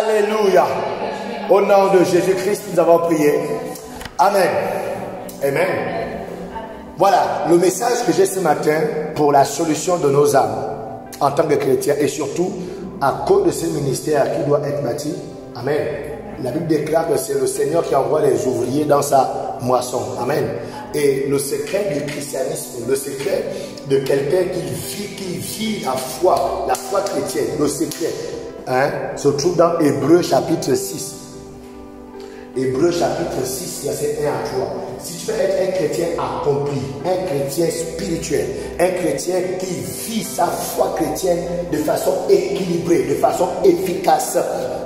Alléluia. Au nom de Jésus-Christ, nous avons prié. Amen. Amen. Voilà le message que j'ai ce matin pour la solution de nos âmes en tant que chrétiens et surtout à cause de ce ministère qui doit être bâti. Amen. La Bible déclare que c'est le Seigneur qui envoie les ouvriers dans sa moisson. Amen. Et le secret du christianisme, le secret de quelqu'un qui vit la foi chrétienne, le secret, se trouve dans Hébreux chapitre 6. Hébreux chapitre 6, verset 1 à 3. Si tu veux être un chrétien accompli, un chrétien spirituel, un chrétien qui vit sa foi chrétienne de façon équilibrée, de façon efficace,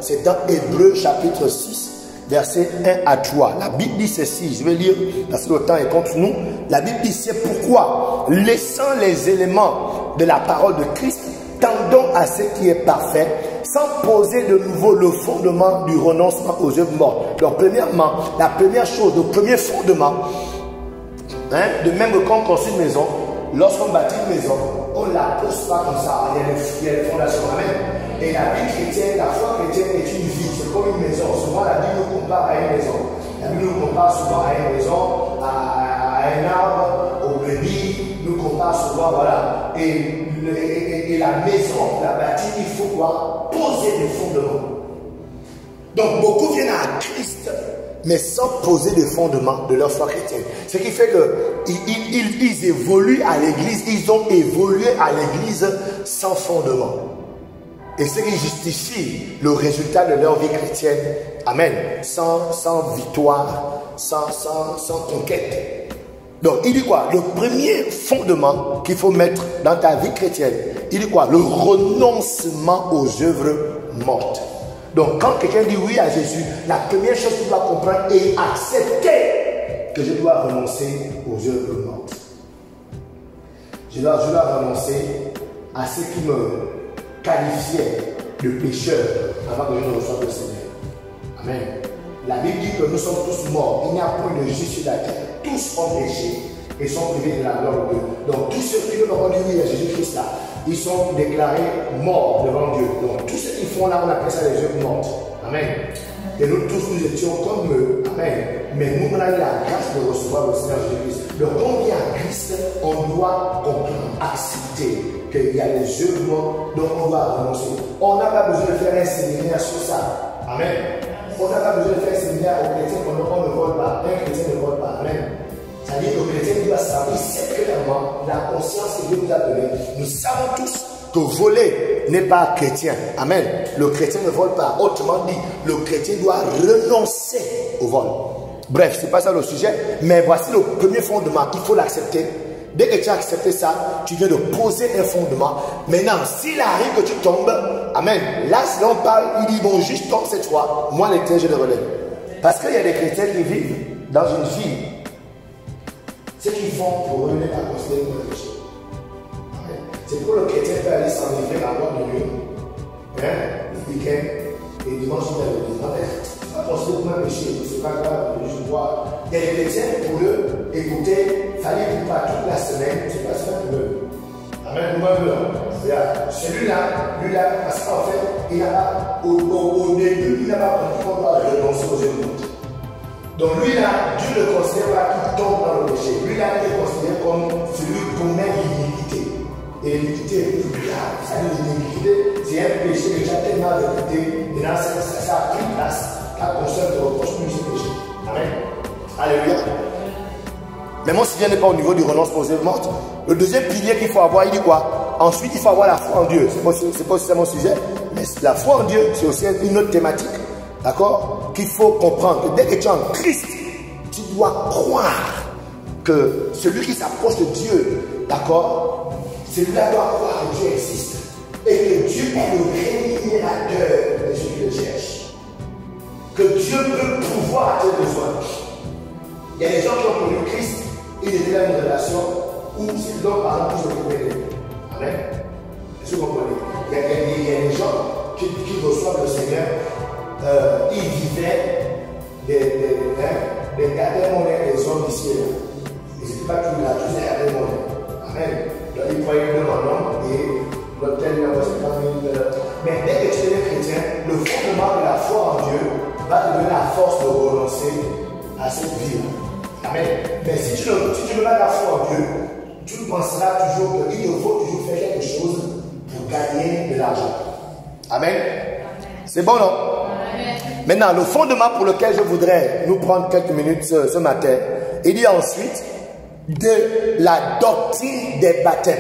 c'est dans Hébreux chapitre 6, verset 1 à 3. La Bible dit ceci, je vais lire parce que le temps est contre nous. La Bible dit c'est pourquoi, laissant les éléments de la parole de Christ, tendons à ce qui est parfait, sans poser de nouveau le fondement du renoncement aux œuvres mortes. Donc premièrement, la première chose, le premier fondement, de même que quand on construit une maison, lorsqu'on bâtit une maison, on ne la pose pas comme ça, il y a les fondations. Amen. Et la vie chrétienne, la foi chrétienne est une vie, c'est comme une maison. Souvent la Bible nous compare à une maison. La Bible nous compare souvent à une maison, à un arbre, au brebis, nous compare souvent, voilà. Et la maison, la bâtie, il faut quoi? Poser des fondements. Donc beaucoup viennent à Christ, mais sans poser de fondements de leur foi chrétienne. Ce qui fait qu'ils évoluent à l'église, ils ont évolué à l'église sans fondement. Et ce qui justifie le résultat de leur vie chrétienne, amen, sans victoire, sans conquête. Donc, il dit quoi? Le premier fondement qu'il faut mettre dans ta vie chrétienne, il dit quoi? Le renoncement aux œuvres mortes. Donc, quand quelqu'un dit oui à Jésus, la première chose qu'il doit comprendre est accepter que je dois renoncer aux œuvres mortes. Je dois renoncer à ce qui me qualifiait de pécheur avant que je ne reçoive le Seigneur. Amen. La Bible dit que nous sommes tous morts. Il n'y a point de juste sur la terre. Tous ont péché et sont privés de la gloire de Dieu. Donc tous ceux qui n'ont pas dit à Jésus-Christ là, ils sont déclarés morts devant Dieu. Donc tous ceux qui font là, on appelle ça les œuvres mortes. Amen. Et nous tous, nous étions comme eux. Amen. Mais nous, on a eu la grâce de recevoir le Seigneur Jésus-Christ. Donc quand on vient à Christ, on doit comprendre, accepter qu'il y a des œuvres mortes dont on doit renoncer. On n'a pas besoin de faire un séminaire sur ça. Amen. On n'a pas besoin de faire un séminaire aux chrétiens qu'on ne vole pas. Un chrétien ne vole pas. Amen. C'est-à-dire que le chrétien doit savoir secrètement la conscience que Dieu nous a donnée. Nous savons tous que voler n'est pas chrétien. Amen. Le chrétien ne vole pas. Autrement dit, le chrétien doit renoncer au vol. Bref, ce n'est pas ça le sujet. Mais voici le premier fondement. Il faut l'accepter. Dès que tu as accepté ça, tu viens de poser un fondement. Maintenant, s'il arrive que tu tombes, amen. Là, si on parle, il dit, bon, juste tombe cette fois. Moi, les chrétiens, je le relève. Parce qu'il y a des chrétiens qui vivent dans une ville. Ce qu'ils font pour eux n'est pas considéré comme un péché. C'est pour le chrétien peut aller s'enivrer la loi de Dieu. Le week-end et dimanche, il y a le dimanche. C'est pas considéré comme un péché. C'est pas grave, je vois. Il y a des chrétiens pour eux, écoutez, fallait qu'il pas toute la semaine, c'est pas ça pour eux. Amen, celui-là, parce qu'en fait, il n'a pas, au début, il n'a pas compris qu'on doit renoncer aux œuvres. Donc lui-là, Dieu le considère pas qu'il tombe dans le péché. Lui-là, il est considéré comme celui qui commet l'iniquité. Et l'iniquité est plus grave. C'est-à-dire l'iniquité, c'est un péché que tu as tellement répété, et là, ça a pris place. La conscience te reproche plus ce péché. Amen. Alléluia. Mais mon Seigneur n'est pas au niveau du renoncement aux œuvres mortes. Le deuxième pilier qu'il faut avoir, il dit quoi? Ensuite, il faut avoir la foi en Dieu. C'est pas aussi ça mon sujet. Mais la foi en Dieu, c'est aussi une autre thématique. D'accord? Qu'il faut comprendre que dès que tu es en Christ, tu dois croire que celui qui s'approche de Dieu, d'accord? Celui-là doit croire que Dieu existe. Et que Dieu est le rémunérateur de ceux qui le cherchent. Que Dieu peut pouvoir à tes besoins. Il y a des gens qui ont connu Christ, ils étaient dans une relation où c'est l'homme par exemple qui se coupait. Amen. Est-ce que vous comprenez? Il y a des gens qui reçoivent le Seigneur, ils vivaient des gardés-monnaies des hommes ici et là. Ils n'étaient pas tous là, tous les gardés-monnaies. Amen. Donc ils croyaient d'un en homme et l'hôtel n'a pas 50 000. Mais dès que tu es chrétien, le fondement de la ta foi en Dieu va te donner la force de renoncer à cette vie. Amen. Mais si tu ne mets ta foi en Dieu, tu penseras toujours qu'il te faut toujours faire quelque chose pour gagner de l'argent. Amen. C'est bon, non? Amen. Maintenant, le fondement pour lequel je voudrais nous prendre quelques minutes ce matin, il y a ensuite de la doctrine des baptêmes.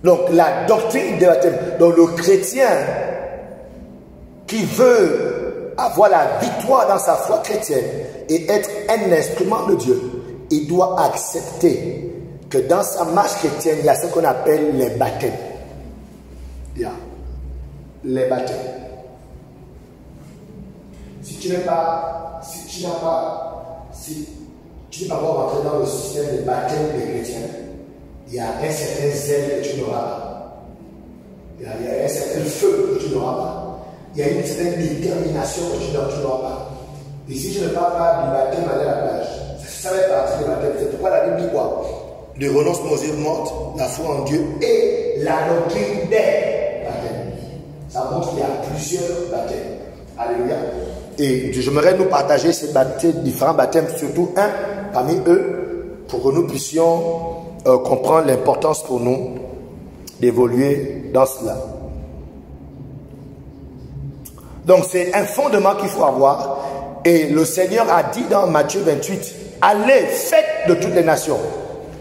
Donc, la doctrine des baptêmes. Donc, le chrétien qui veut avoir la victoire dans sa foi chrétienne et être un instrument de Dieu, il doit accepter que dans sa marche chrétienne, il y a ce qu'on appelle les baptêmes. Il y a les baptêmes. Si tu n'es pas rentré dans le système des baptêmes des chrétiens, il y a un certain zèle que tu n'auras pas. Il y a un certain feu que tu n'auras pas. Il y a une certaine détermination que tu n'auras pas. Et si je ne parle pas du baptême à la plage, ça fait partie du baptême. C'est pourquoi la Bible dit quoi? Le renoncement aux œuvres mortes, la foi en Dieu et la doctrine des baptêmes. Ça montre qu'il y a plusieurs baptêmes. Alléluia. Et j'aimerais nous partager ces baptêmes, différents baptêmes, surtout un parmi eux, pour que nous puissions comprendre l'importance pour nous d'évoluer dans cela. Donc c'est un fondement qu'il faut avoir. Et le Seigneur a dit dans Matthieu 28, allez, faites de toutes les nations.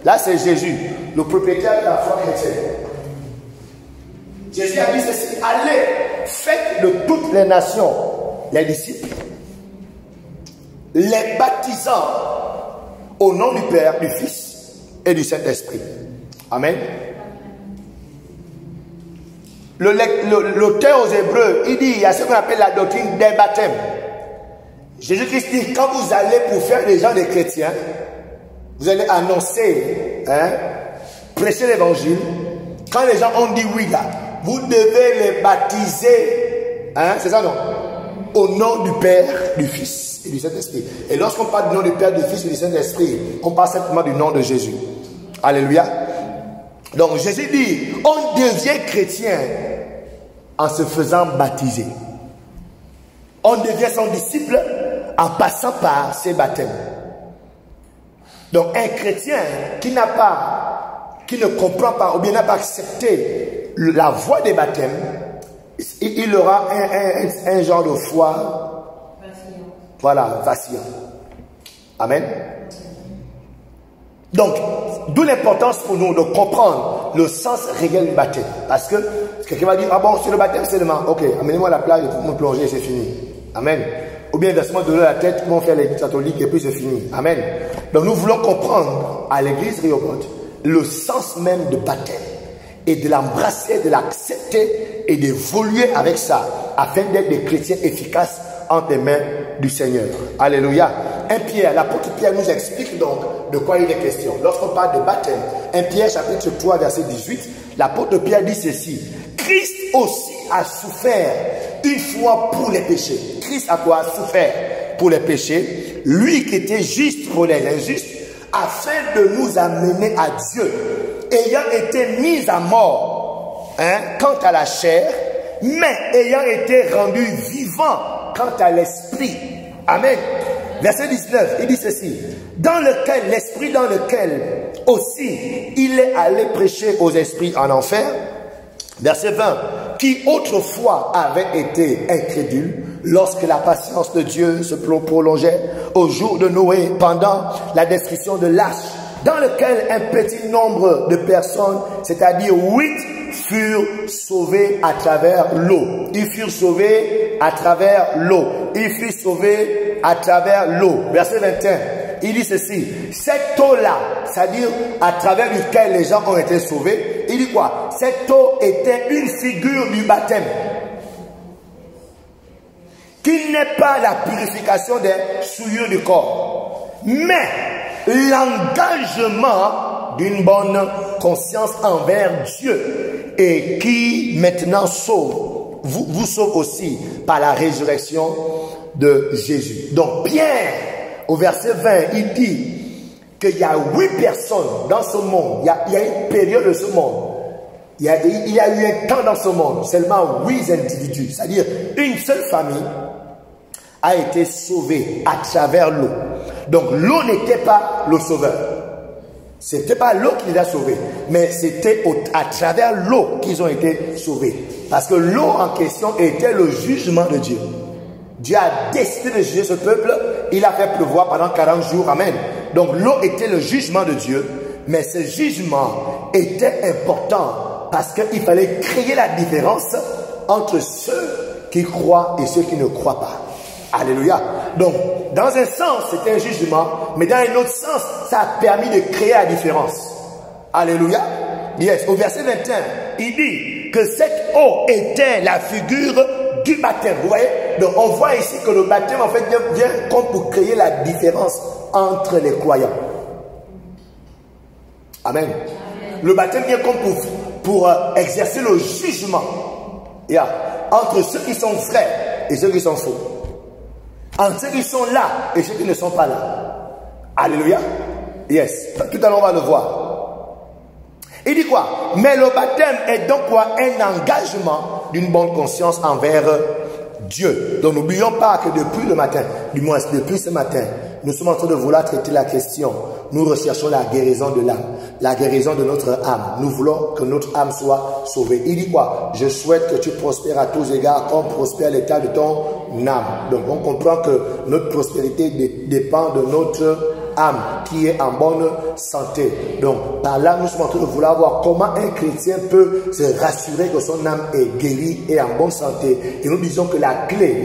Là c'est Jésus, le propriétaire de la foi chrétienne. Jésus a dit ceci, allez, faites de toutes les nations, les disciples, les baptisant au nom du Père, du Fils et du Saint-Esprit. Amen. L'auteur aux Hébreux, il dit, il y a ce qu'on appelle la doctrine des baptêmes. Jésus-Christ dit, quand vous allez pour faire les gens des chrétiens, vous allez annoncer, prêcher l'évangile. Quand les gens ont dit oui là, vous devez les baptiser, c'est ça non? Au nom du Père, du Fils et du Saint-Esprit. Et lorsqu'on parle du nom du Père, du Fils et du Saint-Esprit, on parle simplement du nom de Jésus. Alléluia. Donc Jésus dit, on devient chrétien en se faisant baptiser. On devient son disciple en passant par ses baptêmes. Donc un chrétien qui ne comprend pas ou bien n'a pas accepté la voie des baptêmes, il aura un genre de foi, voilà, vacillant. Amen. Donc, d'où l'importance pour nous de comprendre le sens réel du baptême. Parce que quelqu'un va dire, ah bon, sur le baptême seulement, ok, amenez-moi à la plage, me plonger, c'est fini. Amen. Ou bien versement de l'eau à la tête, comment faire l'église catholique et puis c'est fini. Amen. Donc nous voulons comprendre à l'église Rehoboth le sens même du baptême et de l'embrasser, de l'accepter et d'évoluer avec ça afin d'être des chrétiens efficaces entre les mains du Seigneur. Alléluia. 1 Pierre, l'apôtre Pierre nous explique donc de quoi il est question. Lorsqu'on parle de baptême, 1 Pierre chapitre 3 verset 18, l'apôtre Pierre dit ceci. Christ aussi a souffert une fois pour les péchés. Christ a quoi? Souffert pour les péchés. Lui qui était juste pour les injustes, afin de nous amener à Dieu, ayant été mis à mort quant à la chair, mais ayant été rendu vivant quant à l'esprit. Amen. Verset 19, il dit ceci. Dans lequel, l'esprit dans lequel aussi il est allé prêcher aux esprits en enfer. Verset 20, qui autrefois avait été incrédule lorsque la patience de Dieu se prolongeait au jour de Noé pendant la destruction de l'arche, dans lequel un petit nombre de personnes, c'est-à-dire 8, furent sauvés à travers l'eau. Ils furent sauvés à travers l'eau. Ils furent sauvés à travers l'eau. Verset 21, il dit ceci. Cette eau-là, c'est-à-dire à travers laquelle les gens ont été sauvés, il dit quoi? Cette eau était une figure du baptême, qui n'est pas la purification des souillures du corps, mais l'engagement d'une bonne conscience envers Dieu et qui maintenant sauve, vous sauve aussi par la résurrection de Jésus. Donc Pierre, au verset 20, il dit qu'il y a 8 personnes dans ce monde, il y a une période de ce monde, Il y a eu un temps dans ce monde, seulement 8 individus, c'est-à-dire une seule famille, a été sauvée à travers l'eau. Donc l'eau n'était pas le sauveur. Ce n'était pas l'eau qui les a sauvés, mais c'était à travers l'eau qu'ils ont été sauvés. Parce que l'eau en question était le jugement de Dieu. Dieu a décidé de juger ce peuple, il a fait pleuvoir pendant 40 jours, amen. Donc l'eau était le jugement de Dieu, mais ce jugement était important parce qu'il fallait créer la différence entre ceux qui croient et ceux qui ne croient pas. Alléluia. Donc, dans un sens, c'était un jugement, mais dans un autre sens, ça a permis de créer la différence. Alléluia. Yes. Au verset 21, il dit que cette eau était la figure du baptême. Vous voyez? Donc, on voit ici que le baptême, en fait, vient comme pour créer la différence entre les croyants. Amen. Le baptême vient comme pour exercer le jugement entre ceux qui sont vrais et ceux qui sont faux. Entre ceux qui sont là et ceux qui ne sont pas là. Alléluia. Yes. Tout à l'heure, on va le voir. Il dit quoi? Mais le baptême est donc quoi? Un engagement d'une bonne conscience envers Dieu. Donc n'oublions pas que depuis le matin, du moins depuis ce matin, nous sommes en train de vouloir traiter la question. Nous recherchons la guérison de l'âme, la guérison de notre âme. Nous voulons que notre âme soit sauvée. Il dit quoi? Je souhaite que tu prospères à tous égards comme prospère l'état de ton âme. Donc on comprend que notre prospérité dépend de notre âme qui est en bonne santé. Donc par là nous sommes en train de vouloir voir comment un chrétien peut se rassurer que son âme est guérie et en bonne santé. Et nous disons que la clé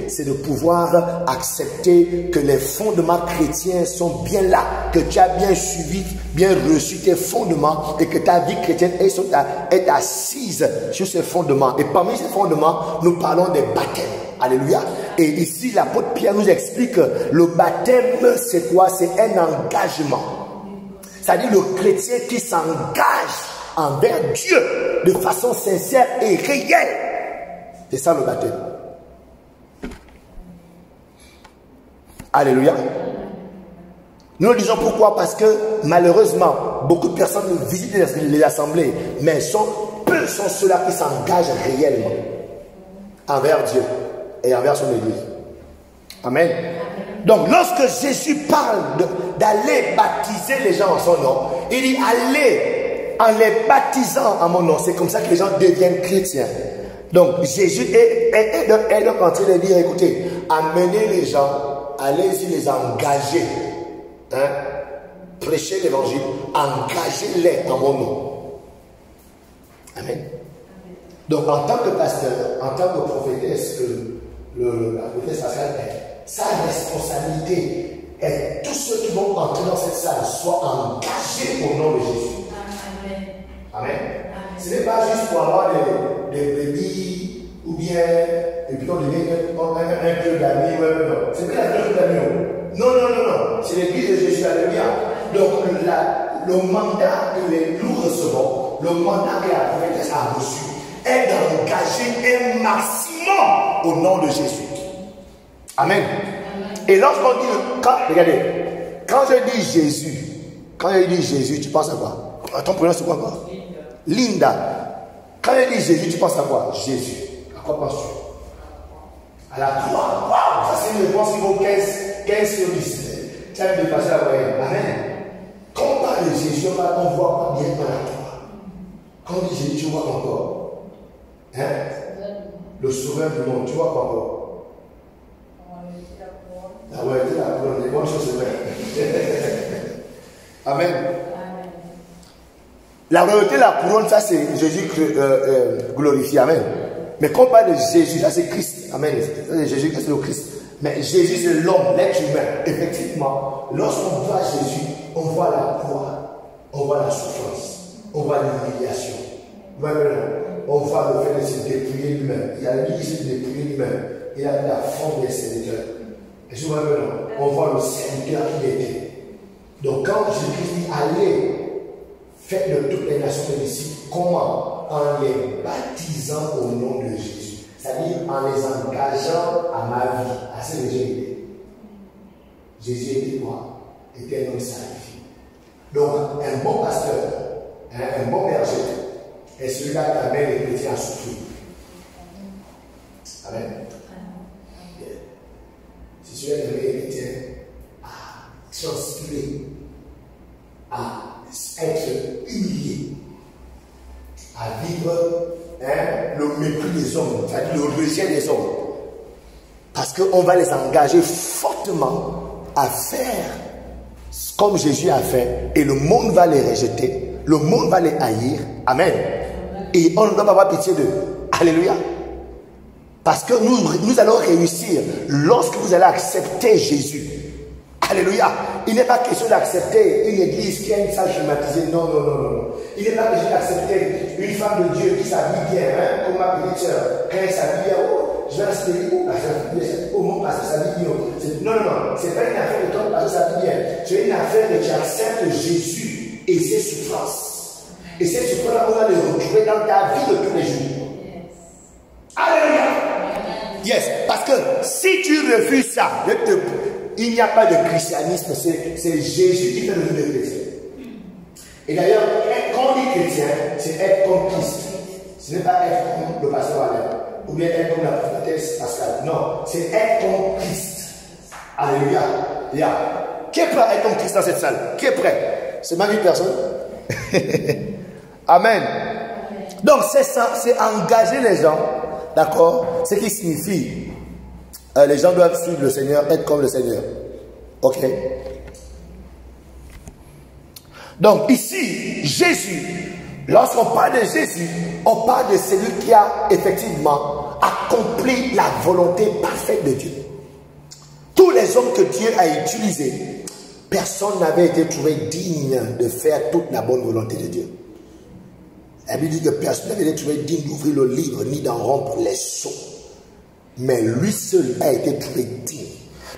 c'est de pouvoir accepter que les fondements chrétiens sont bien là, que tu as bien suivi, bien reçu tes fondements et que ta vie chrétienne est assise sur ces fondements. Et parmi ces fondements, nous parlons des baptêmes. Alléluia. Et ici, l'apôtre Pierre nous explique que le baptême, c'est quoi? C'est un engagement. C'est-à-dire le chrétien qui s'engage envers Dieu de façon sincère et réelle. C'est ça le baptême. Alléluia. Nous le disons pourquoi? Parce que malheureusement, beaucoup de personnes visitent les assemblées, mais peu sont ceux-là qui s'engagent réellement envers Dieu et envers son Église. Amen. Donc, lorsque Jésus parle d'aller baptiser les gens en son nom, il dit allez en les baptisant en mon nom. C'est comme ça que les gens deviennent chrétiens. Donc, Jésus est donc en train de dire, écoutez, amenez les gens, allez-y les engager. Prêchez l'évangile, engagez-les en mon nom. Amen. Donc, en tant que pasteur, en tant que prophétesse, la prophétesse Pascal, sa responsabilité est tous ceux qui vont entrer dans cette salle soient engagés au nom de Jésus. Amen. Amen. Ce n'est pas juste pour avoir des brebis ou bien et plutôt un club d'amis. Ce n'est pas un club d'amis. Non. C'est l'église de Jésus. Alléluia. Donc, le mandat que nous recevons, le mandat que la prophétesse a reçu, est d'engager un maximum au nom de Jésus. Amen. Et lorsqu'on dit, regardez, quand je dis Jésus, tu penses à quoi? Ton prénom c'est quoi encore? Linda. Quand je dis Jésus, tu penses à quoi? Jésus. À quoi penses-tu? À la croix. Waouh, ça c'est une réponse qui vaut 15 sur 10. Tu as dépassé la moyenne. Amen. Quand on parle de Jésus, on voit pas bien à la croix. Quand on dit Jésus, tu vois encore. Le sauveur du monde, tu vois quoi encore? Ah ouais, c'est la couronne, les bonnes choses se font. Amen. La royauté de la couronne, ça c'est Jésus glorifié. Amen. Mais quand on parle de Jésus, ça c'est Christ. Amen. Jésus, c'est le Christ. Mais Jésus, c'est l'homme, l'être humain. Effectivement, lorsqu'on voit Jésus, on voit la croix, on voit la souffrance, on voit l'humiliation. On voit le fait de se dépouiller lui-même. Il a dit de se dépouiller lui-même. Il a la forme des serviteurs. Et je vois maintenant, on voit le serviteur qu'il était. Donc quand Jésus dit allez, faites de toutes les nations des disciples, comment? En les baptisant au nom de Jésus. C'est-à-dire en les engageant à ma vie, à ce que j'ai été. Jésus était quoi? Était un homme sacrifié. Donc un bon pasteur, un bon berger, est celui-là qui amène les chrétiens à souffrir. Amen. C'est celui-là qui amène les chrétiens à transpirer, à être humiliés, à vivre le mépris des hommes, c'est-à-dire le rejet des hommes. Parce qu'on va les engager fortement à faire comme Jésus a fait, et le monde va les rejeter, le monde va les haïr. Amen. Et on ne doit pas avoir pitié d'eux. Alléluia. Parce que nous allons réussir lorsque vous allez accepter Jésus. Alléluia. Il n'est pas question d'accepter une église qui a une salle climatisée. Non, non, non, non. Il n'est pas question d'accepter une femme de Dieu qui s'habille bien, comme ma petite soeur. Quand elle s'habille bien, je vais rester où mon pasteur s'habille bien. Non, non, non. Ce n'est pas une affaire de ton pasteur s'habille bien. C'est une affaire de tu acceptes Jésus et ses souffrances. Et ces souffrances-là, on va les retrouver dans ta vie de tous les jours. Alléluia. Yes. Parce que si tu refuses ça, il n'y a pas de christianisme, c'est Jésus qui fait le nom de chrétien. Et d'ailleurs, quand on dit chrétien, c'est être comme Christ. Ce n'est pas être comme le pasteur Alain, ou bien être comme la prophétesse Pascal. Non, c'est être comme Christ. Alléluia. Yeah. Qui est prêt à être comme Christ dans cette salle? Qui est prêt? C'est même une personne. Amen. Donc c'est ça, c'est engager les gens, d'accord? Ce qui signifie les gens doivent suivre le Seigneur, être comme le Seigneur. Ok. Donc ici, Jésus, lorsqu'on parle de Jésus, on parle de celui qui a effectivement accompli la volonté parfaite de Dieu. Tous les hommes que Dieu a utilisés, personne n'avait été trouvé digne de faire toute la bonne volonté de Dieu. La Bible dit que personne n'avait été trouvé digne d'ouvrir le livre ni d'en rompre les sceaux. Mais lui seul a été trouvé digne.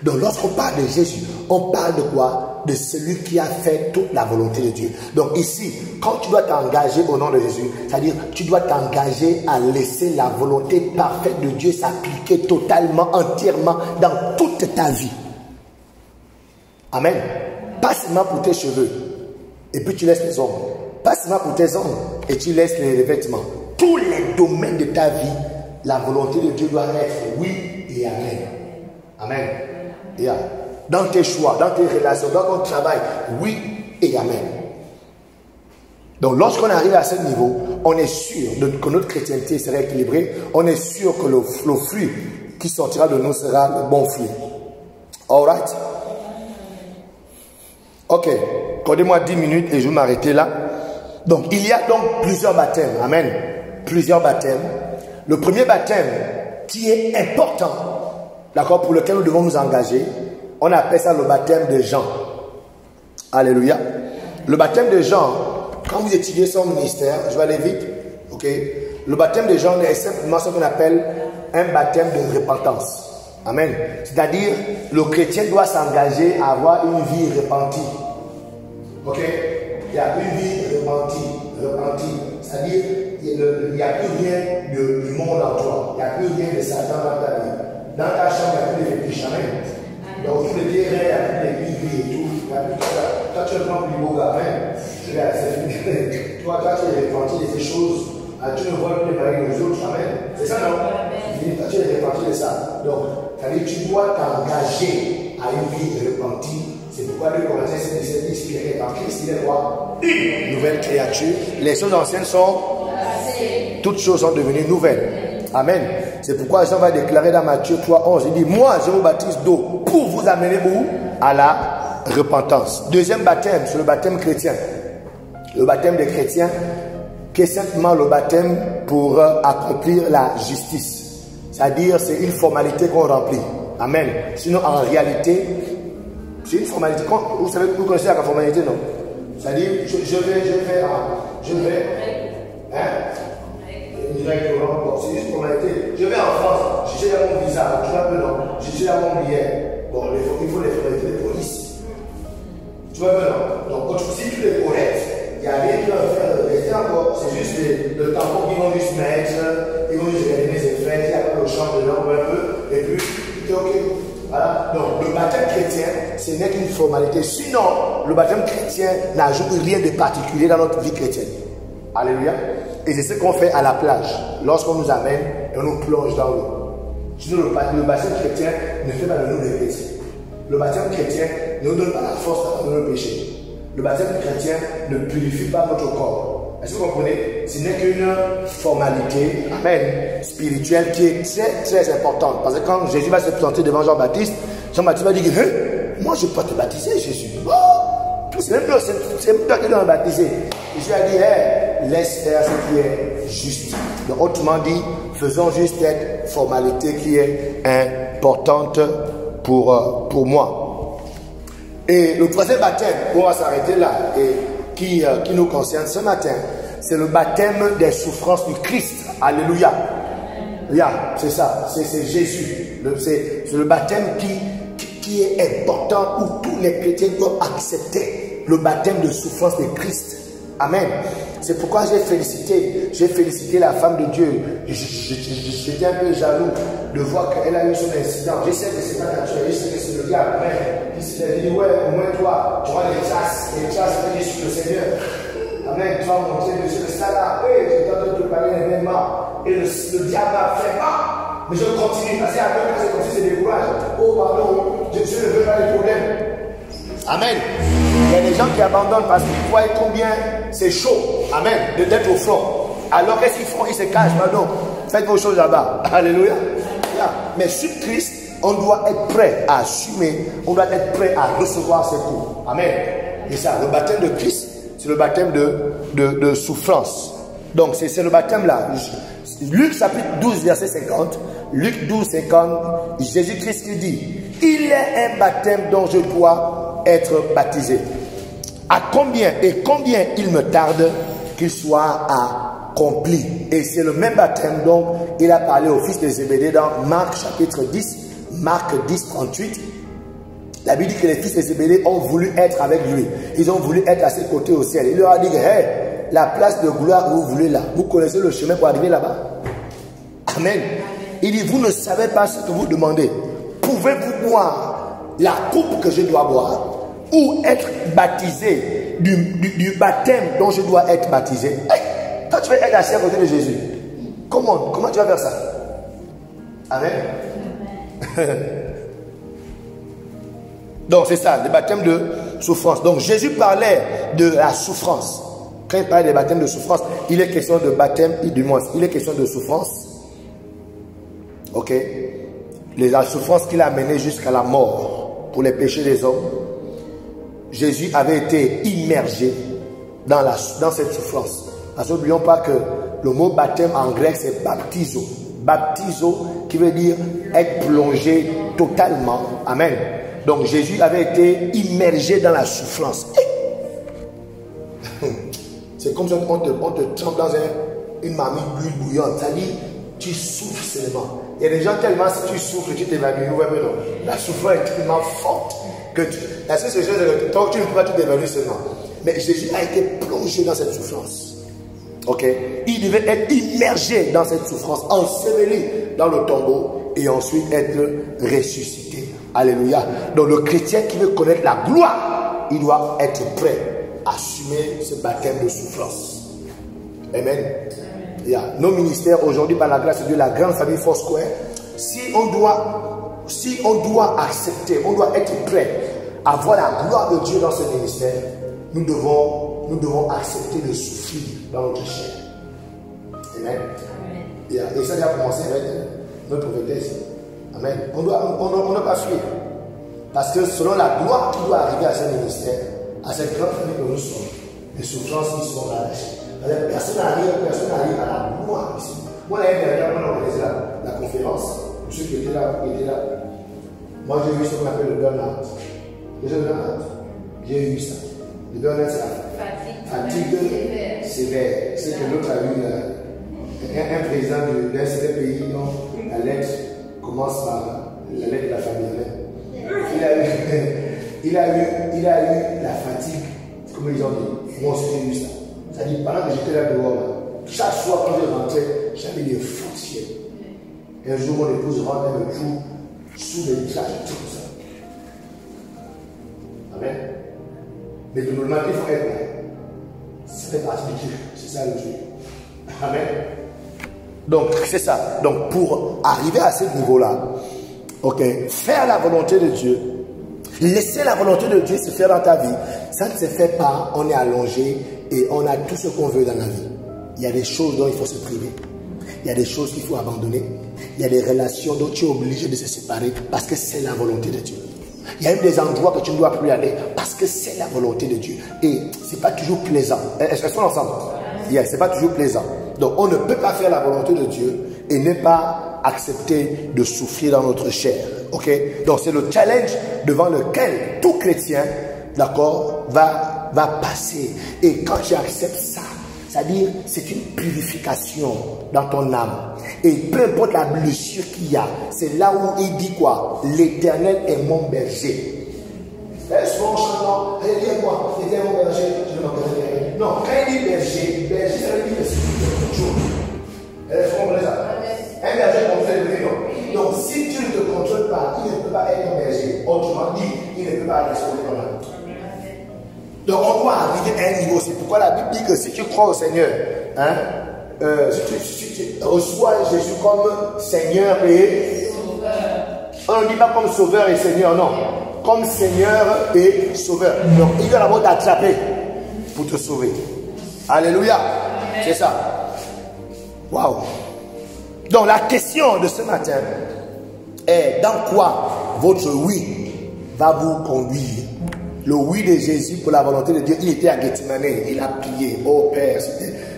Donc lorsqu'on parle de Jésus, on parle de quoi? De celui qui a fait toute la volonté de Dieu. Donc ici, quand tu dois t'engager au nom de Jésus, c'est-à-dire tu dois t'engager à laisser la volonté parfaite de Dieu s'appliquer totalement, entièrement dans toute ta vie. Amen. Pas seulement pour tes cheveux, et puis tu laisses les ongles. Pas seulement pour tes ongles, et tu laisses les vêtements. Tous les domaines de ta vie, la volonté de Dieu doit être oui et amen. Amen. Yeah. Dans tes choix, dans tes relations, dans ton travail, oui et amen. Donc lorsqu'on arrive à ce niveau, on est sûr que notre chrétienté sera équilibrée. On est sûr que le fruit qui sortira de nous sera le bon fruit. All right? Ok. Accordez-moi 10 minutes et je vais m'arrêter là. Donc il y a donc plusieurs baptêmes. Amen. Plusieurs baptêmes. Le premier baptême qui est important, d'accord, pour lequel nous devons nous engager, on appelle ça le baptême de Jean. Alléluia. Le baptême de Jean, quand vous étudiez son ministère, je vais aller vite, ok. Le baptême de Jean est simplement ce qu'on appelle un baptême de repentance. Amen. C'est-à-dire, le chrétien doit s'engager à avoir une vie repentie. Ok. Il y a une vie repentie. C'est-à-dire, il n'y a plus rien du monde en toi. Il n'y a plus rien de Satan dans ta vie. Dans ta chambre, il n'y a plus de fétiches. Amen. Donc, tous les terrains, il n'y a plus de billets et tout. Toi, tu es le plus beau gars. Amen. Toi, tu es repenti de ces choses. Tu ne vois plus les pareils aux autres. Amen. C'est ça, non? Toi, tu es repenti de ça. Donc, tu dois t'engager à une vie repentie. C'est pourquoi le Corinthiens s'est inspiré par Christ. Il est quoi? Une nouvelle créature. Les choses anciennes sont passées. Toutes choses sont devenues nouvelles. Amen. C'est pourquoi Jean va déclarer dans Matthieu 3:11. Il dit, moi je vous baptise d'eau pour vous amener où? À la repentance. Deuxième baptême, c'est le baptême chrétien. Le baptême des chrétiens, qui est simplement le baptême pour accomplir la justice. C'est-à-dire, c'est une formalité qu'on remplit. Amen. Sinon, en réalité, c'est une formalité. Vous savez, vous connaissez la formalité, non? C'est-à-dire, je vais, c'est juste une formalité. Je vais en France, j'ai là mon visa, tu vois un peu, non? J'ai là mon billet. Bon, il faut les formalités de police. Tu vois un peu, non? Donc, si tu es correct, il n'y a rien qui va faire rester encore. C'est juste le tampon qu'ils vont juste mettre, ils vont juste regarder les effets, il y a pas le champ de langue un peu, et puis, c'est ok. Voilà. Donc, le baptême chrétien, ce n'est qu'une formalité. Sinon, le baptême chrétien n'ajoute rien de particulier dans notre vie chrétienne. Alléluia. Et c'est ce qu'on fait à la plage. Lorsqu'on nous amène et on nous plonge dans l'eau. Sinon, le baptême chrétien ne fait pas de nous des chrétiens. Le baptême chrétien ne nous donne pas la force de nos péchés. Le baptême chrétien ne purifie pas notre corps. Est-ce que vous comprenez? Ce n'est qu'une formalité, amen, spirituelle qui est très très importante. Parce que quand Jésus va se présenter devant Jean-Baptiste, Jean-Baptiste va dire que moi je ne peux pas te baptiser, Jésus. Oh, c'est même toi qui dois me baptiser. Jésus a dit, hey, laisse faire ce qui est juste. Donc autrement dit, faisons juste cette formalité qui est importante pour moi. Et le troisième baptême, on va s'arrêter là, et qui nous concerne ce matin, c'est le baptême des souffrances du Christ. Alléluia. C'est ça, c'est Jésus. C'est le baptême qui est important, où tous les chrétiens doivent accepter le baptême de souffrance de Christ. Amen. C'est pourquoi j'ai félicité la femme de Dieu. J'étais un peu jaloux de voir qu'elle a eu son incident. Je sais que c'est pas naturel, je sais que c'est le diable. Amen. Il s'est dit, ouais, au moins toi, tu auras les chasses veulent dire sur le Seigneur. Amen. Tu vas montrer monsieur le salaire. Oui, j'ai tenté de te parler événement. Et le diable m'a fait mal. Mais je continue. Parce qu'après, c'est comme si c'est décourage. Oh, pardon, Dieu ne veut pas les problèmes. Amen. Il y a des gens qui abandonnent parce qu'ils voient combien c'est chaud. Amen. D'être au front. Alors qu'est-ce qu'ils font? Ils se cachent. Pardon. Faites vos choses là-bas. Alléluia. Mais sur Christ, on doit être prêt à assumer. On doit être prêt à recevoir ses coups. Amen. Et ça, le baptême de Christ, c'est le baptême de souffrance. Donc c'est le baptême là. Luc chapitre 12 verset 50. Luc 12 50. Jésus-Christ qui dit, il est un baptême dont je dois être baptisé. À combien il me tarde qu'il soit accompli. Et c'est le même baptême dont il a parlé au fils de Zébédée dans Marc chapitre 10, Marc 10, 38. La Bible dit que les fils de Zébédée ont voulu être avec lui. Ils ont voulu être à ses côtés au ciel. Il leur a dit, hey, la place de gloire que vous voulez là, vous connaissez le chemin pour arriver là-bas? Amen. Il dit, vous ne savez pas ce que vous demandez. Pouvez-vous boire la coupe que je dois boire ou être baptisé du baptême dont je dois être baptisé? Hey, toi tu veux être assis à côté de Jésus. Comment tu vas faire ça? Amen. Donc c'est ça, le baptême de souffrance. Donc Jésus parlait de la souffrance. Quand il parlait des baptêmes de souffrance, il est question de baptême, du moins, il est question de souffrance. Ok? La souffrance qu'il a amenée jusqu'à la mort pour les péchés des hommes. Jésus avait été immergé dans cette souffrance. Parce que n'oublions pas que le mot baptême en grec c'est baptizo. Baptizo qui veut dire être plongé totalement. Amen. Donc Jésus avait été immergé dans la souffrance. C'est comme si on te trempe dans une marmite d'huile bouillante. Ça dit, tu souffres seulement. Il y a des gens tellement, si tu souffres, tu t'évanouis. Ouais, mais non. La souffrance est tellement forte que la seule chose c'est que toi, tu ne peux pas t'évanouir seulement. Mais Jésus a été plongé dans cette souffrance. Ok? Il devait être immergé dans cette souffrance, enseveli dans le tombeau et ensuite être ressuscité. Alléluia. Donc le chrétien qui veut connaître la gloire, il doit être prêt à assumer ce baptême de souffrance. Amen. Nos ministères aujourd'hui, par la grâce de Dieu, la grande famille Foursquare, si on doit accepter, on doit être prêt à voir la gloire de Dieu dans ce ministère, nous devons accepter de souffrir dans notre chair. Amen. Et ça a commencé avec notre prophétesse. Amen. On ne doit pas fuir. Parce que selon la gloire qui doit arriver à ce ministère, à cette grande famille que nous sommes, les souffrances qui sont relâchées. Personne n'arrive à la gloire ici. Moi, l'année dernière, quand on organisait la conférence, pour ceux qui étaient là, moi j'ai eu ce qu'on appelle le burn-out. Déjà le burn-out, j'ai eu ça. Le burn-out, c'est la fatigue sévère. C'est que l'autre a eu un président d'un certain pays dont la lettre commence par la lettre de la famille. Il a eu la fatigue, comme ils ont dit. Moi aussi j'ai eu ça. C'est-à-dire, pendant que j'étais là dehors, chaque soir quand je rentrais, j'avais des fractures. Et un jour, mon épouse rentre me joue sous les visages, tout ça. Amen. Mais de normalement, il faut être là. Ça fait partie du truc. C'est ça le truc. Amen. Donc, c'est ça. Donc, pour arriver à ce niveau-là, ok, faire la volonté de Dieu, laisser la volonté de Dieu se faire dans ta vie, ça ne se fait pas, on est allongé et on a tout ce qu'on veut dans la vie. Il y a des choses dont il faut se priver. Il y a des choses qu'il faut abandonner. Il y a des relations dont tu es obligé de se séparer parce que c'est la volonté de Dieu. Il y a même des endroits que tu ne dois plus aller parce que c'est la volonté de Dieu. Et ce n'est pas toujours plaisant. Est-ce qu'on est ensemble? Yeah, ce n'est pas toujours plaisant. Donc on ne peut pas faire la volonté de Dieu et ne pas accepter de souffrir dans notre chair. Ok? Donc c'est le challenge devant lequel tout chrétien, d'accord, va passer. Et quand tu acceptes ça, c'est-à-dire, c'est une purification dans ton âme. Et peu importe la blessure qu'il y a, c'est là où il dit quoi? L'Éternel est mon berger. Souvent, chantant, moi, l'Éternel est mon berger, je ne m'en rien. Non, quand il dit berger, ça veut dire que c'est toujours. Vous comprenez ça? Un berger contrôle le non. Donc, si tu ne te contrôles pas, il ne peut pas être ton berger. Autrement dit, il ne peut pas respecter ton âme. Donc on doit arriver à un niveau. C'est pourquoi la Bible dit que si tu crois au Seigneur, hein, si tu reçois Jésus comme Seigneur et Sauveur. On ne dit pas comme Sauveur et Seigneur, non. Comme Seigneur et Sauveur. Donc il doit d'abord t'attraper pour te sauver. Alléluia. C'est ça. Waouh. Donc la question de ce matin est dans quoi votre oui va vous conduire. Le oui de Jésus pour la volonté de Dieu, il était à Gethsemane, il a prié, oh Père,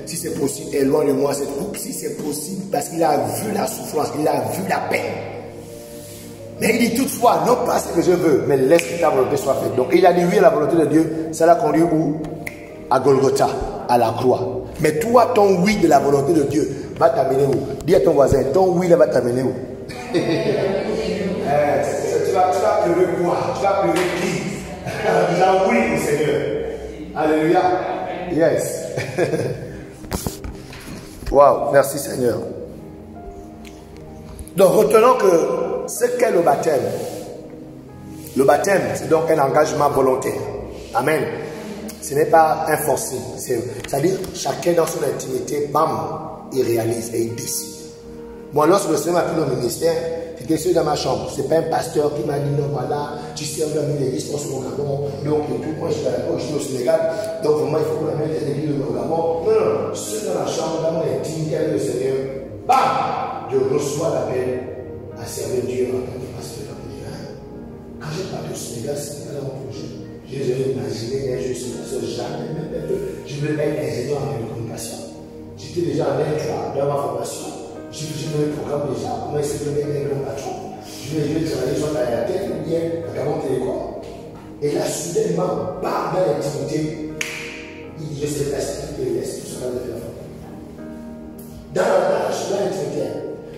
si c'est possible, éloigne-moi cette coupe, si c'est possible, parce qu'il a vu la souffrance, il a vu la peine. Mais il dit toutefois, non pas ce que je veux, mais laisse que ta volonté soit faite. Donc il a dit oui à la volonté de Dieu, ça l'a conduit où? À Golgotha, à la croix. Mais toi, ton oui de la volonté de Dieu va t'amener où? Dis à ton voisin, ton oui là va t'amener où? Tu vas pleurer quoi? Tu vas pleurer qui? Disant oui au Seigneur. Alléluia. Yes. Wow, merci Seigneur. Donc retenons que ce qu'est le baptême. Le baptême, c'est donc un engagement volontaire. Amen. Ce n'est pas un forcé. C'est-à-dire, chacun dans son intimité, bam, il réalise et il décide. Moi, lorsque le Seigneur m'a pris au ministère, j'étais seul dans ma chambre. Ce n'est pas un pasteur qui m'a dit non, voilà, tu sais, on a mis l'église pour au Gabon. Donc, moi, je suis au Sénégal. Donc, vraiment, il faut qu'on amène l'église au Gabon. Non, non, seul dans la chambre, dans mon intimité avec le Seigneur, bam, je reçois l'appel à servir Dieu en tant que pasteur. Quand j'ai parlé au Sénégal, c'était pas dans mon projet. J'ai jamais imaginé d'être juste pasteur, jamais, même un peu. Je voulais être ingénieur en télécommunication. J'étais déjà en intro dans ma formation. Je me programme déjà, comment est-ce que je vais être un grand patron. Je vais travailler sur la tête ou bien à Gabon Télécom. Et là, soudainement, par dans l'intimité, il dit, je sais pas ce qu'il laisse, tout ce qu'on va faire. Dans l'intimité,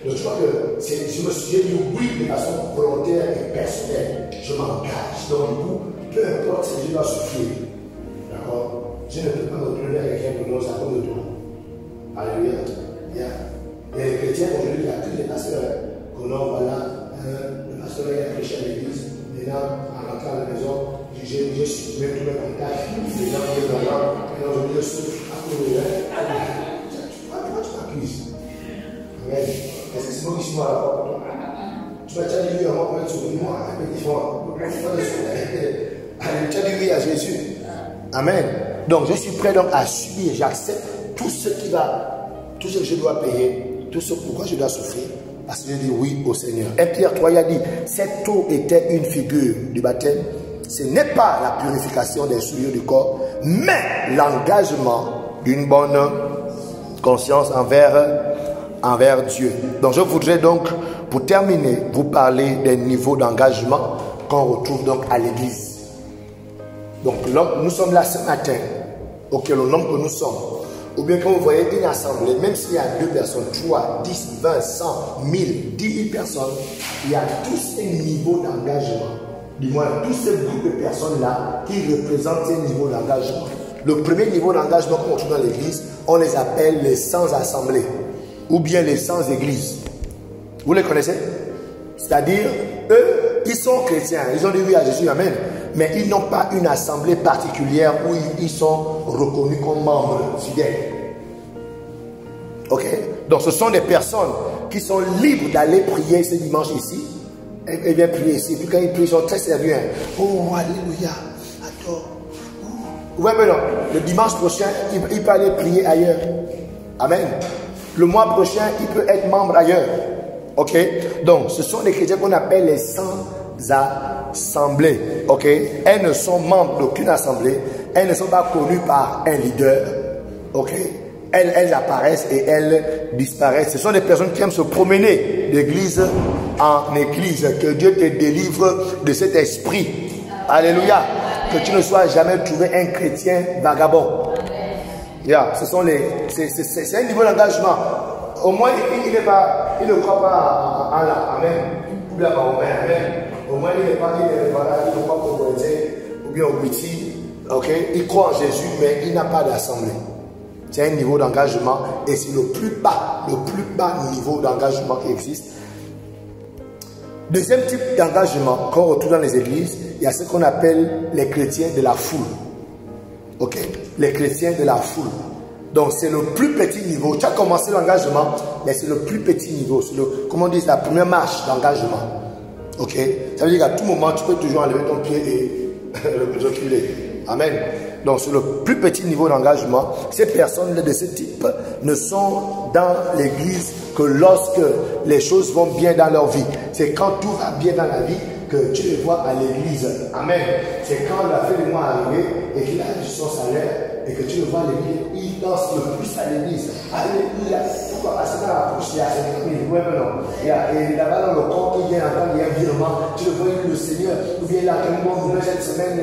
donc je crois que je me suis dit oui de façon volontaire et personnelle. Je m'engage. Donc du coup, peu importe ce que je dois souffrir, d'accord, je ne peux pas me donner à quelqu'un pour nous à cause de toi. Alléluia. Yeah. Et les chrétiens, aujourd'hui, il y a tous les pasteurs. Comment, voilà, le pasteur est prêché à l'église. Maintenant, en rentrant à la maison, j'ai supprimé tous mes contacts. Les gens viennent maintenant. Maintenant, je souffre à cause de eux. Pourquoi tu m'accuses? Amen. Est-ce que c'est moi qui suis à la porte? Tu vas dire oui à moi, tu vas dire moi, un peu différent. Tu as dit oui à Jésus. Amen. Donc, je suis prêt donc à subir. J'accepte tout ce qui va, tout ce que je dois payer. Tout ce pourquoi je dois souffrir, parce que je dis oui au Seigneur. 1 Pierre 3, il a dit, cette eau était une figure du baptême. Ce n'est pas la purification des souillures du corps, mais l'engagement d'une bonne conscience envers Dieu. Donc je voudrais donc, pour terminer, vous parler des niveaux d'engagement qu'on retrouve donc à l'église. Donc nous sommes là ce matin, auquel le nombre que nous sommes. Ou bien quand vous voyez une assemblée, même s'il y a 2 personnes, 3, 10, 20, 100, 1000, 10 000 personnes, il y a tous un niveau d'engagement. Du moins, tous ces groupes de personnes-là qui représentent un niveau d'engagement. Le premier niveau d'engagement qu'on trouve dans l'église, on les appelle les sans-assemblées. Ou bien les sans-églises. Vous les connaissez? C'est-à-dire, eux, ils sont chrétiens, ils ont dit oui à Jésus, amen. Mais ils n'ont pas une assemblée particulière où ils sont reconnus comme membres fidèles. Ok? Donc ce sont des personnes qui sont libres d'aller prier ce dimanche ici. Elles viennent prier ici. Puis quand ils prient, ils sont très sérieux. Oh, alléluia. Attends. Ouais, mais non. Le dimanche prochain, il peut aller prier ailleurs. Amen. Le mois prochain, il peut être membre ailleurs. Ok? Donc, ce sont les chrétiens qu'on appelle les sans-assemblées. Ok? Elles ne sont membres d'aucune assemblée. Elles ne sont pas connues par un leader. Ok? Elles apparaissent et elles disparaissent. Ce sont des personnes qui aiment se promener d'église en église. Que Dieu te délivre de cet esprit. Alléluia. Que tu ne sois jamais trouvé un chrétien vagabond. Yeah, c'est un niveau d'engagement. Au moins, il ne croit pas en Allah. Amen. Ou bien en Amen. Au moins, il ne croit pas au Brésil ou bien au Biti. Ok? Il croit en Jésus, mais il n'a pas d'assemblée. C'est un niveau d'engagement et c'est le plus bas niveau d'engagement qui existe. Deuxième type d'engagement qu'on retrouve dans les églises, il y a ce qu'on appelle les chrétiens de la foule. Ok? Les chrétiens de la foule. Donc c'est le plus petit niveau. Tu as commencé l'engagement, mais c'est le plus petit niveau. C'est comment on dit, la première marche d'engagement. Ok? Ça veut dire qu'à tout moment, tu peux toujours enlever ton pied et reculer. Amen. Donc c'est le plus petit niveau d'engagement. Ces personnes de ce type ne sont dans l'église que lorsque les choses vont bien dans leur vie. C'est quand tout va bien dans la vie que tu les vois à l'église. Amen. C'est quand la fin du mois est arrivé et qu'il a eu son salaire et que tu le vois à l'église, il danse le plus à l'église. Alléluia. Pourquoi? Parce que dans la bouche, il y a un esprit. Ouais, mais non. Et là-bas dans le corps, il y a un virement. Tu le vois, le Seigneur, ou bien il a un bon boulot cette semaine, il